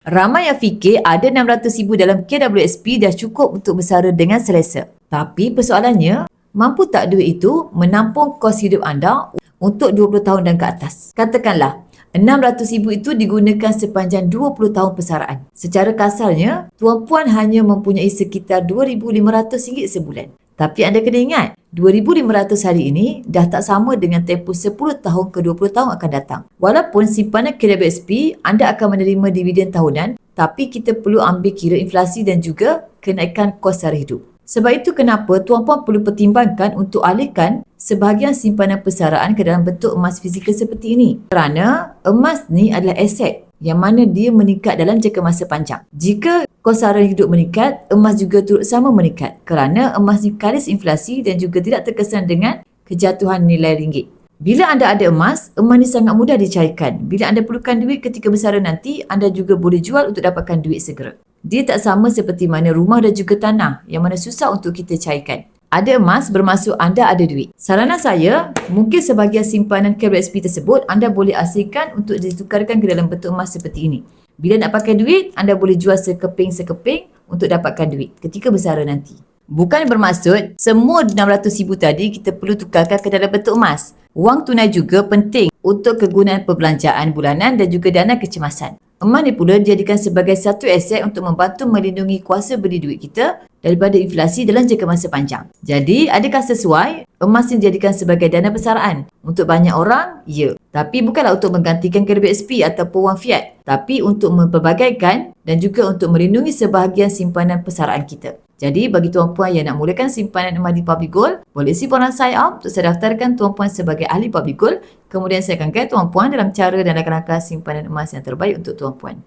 Ramai yang fikir ada 600,000 dalam KWSP dah cukup untuk bersara dengan selesa. Tapi persoalannya, mampu tak duit itu menampung kos hidup anda untuk 20 tahun dan ke atas? Katakanlah, 600,000 itu digunakan sepanjang 20 tahun persaraan. Secara kasarnya, tuan-puan hanya mempunyai sekitar RM2,500 sebulan. Tapi anda kena ingat, 2,500 hari ini dah tak sama dengan tempoh 10 tahun ke 20 tahun akan datang. Walaupun simpanan KWSP, anda akan menerima dividen tahunan, tapi kita perlu ambil kira inflasi dan juga kenaikan kos sara hidup. Sebab itu kenapa tuan-puan perlu pertimbangkan untuk alihkan sebahagian simpanan persaraan ke dalam bentuk emas fizikal seperti ini. Kerana emas ni adalah aset yang mana dia meningkat dalam jangka masa panjang. Jika kos sara hidup meningkat, emas juga turut sama meningkat kerana emas ni kalis inflasi dan juga tidak terkesan dengan kejatuhan nilai ringgit. Bila anda ada emas ni sangat mudah dicairkan. Bila anda perlukan duit ketika bersara nanti, anda juga boleh jual untuk dapatkan duit segera. Dia tak sama seperti mana rumah dan juga tanah yang mana susah untuk kita cairkan. Ada emas bermaksud anda ada duit. Saranan saya, mungkin sebahagian simpanan KWSP tersebut anda boleh asingkan untuk ditukarkan ke dalam bentuk emas seperti ini. Bila nak pakai duit, anda boleh jual sekeping-sekeping untuk dapatkan duit ketika bersara nanti. Bukan bermaksud semua 600,000 tadi kita perlu tukarkan ke dalam bentuk emas. Wang tunai juga penting untuk kegunaan perbelanjaan bulanan dan juga dana kecemasan. Emas ni pula dijadikan sebagai satu aset untuk membantu melindungi kuasa beli duit kita daripada inflasi dalam jangka masa panjang. Jadi, adakah sesuai emas ini dijadikan sebagai dana persaraan? Untuk banyak orang, ya. Tapi bukanlah untuk menggantikan KWSP ataupun wang fiat. Tapi untuk mempelbagaikan dan juga untuk melindungi sebahagian simpanan persaraan kita. Jadi, bagi tuan-puan yang nak mulakan simpanan emas di Public Gold, boleh simpanan sign up untuk saya daftarkan tuan-puan sebagai ahli Public Gold. Kemudian saya akan guide tuan-puan dalam cara dan langkah-langkah simpanan emas yang terbaik untuk tuan-puan.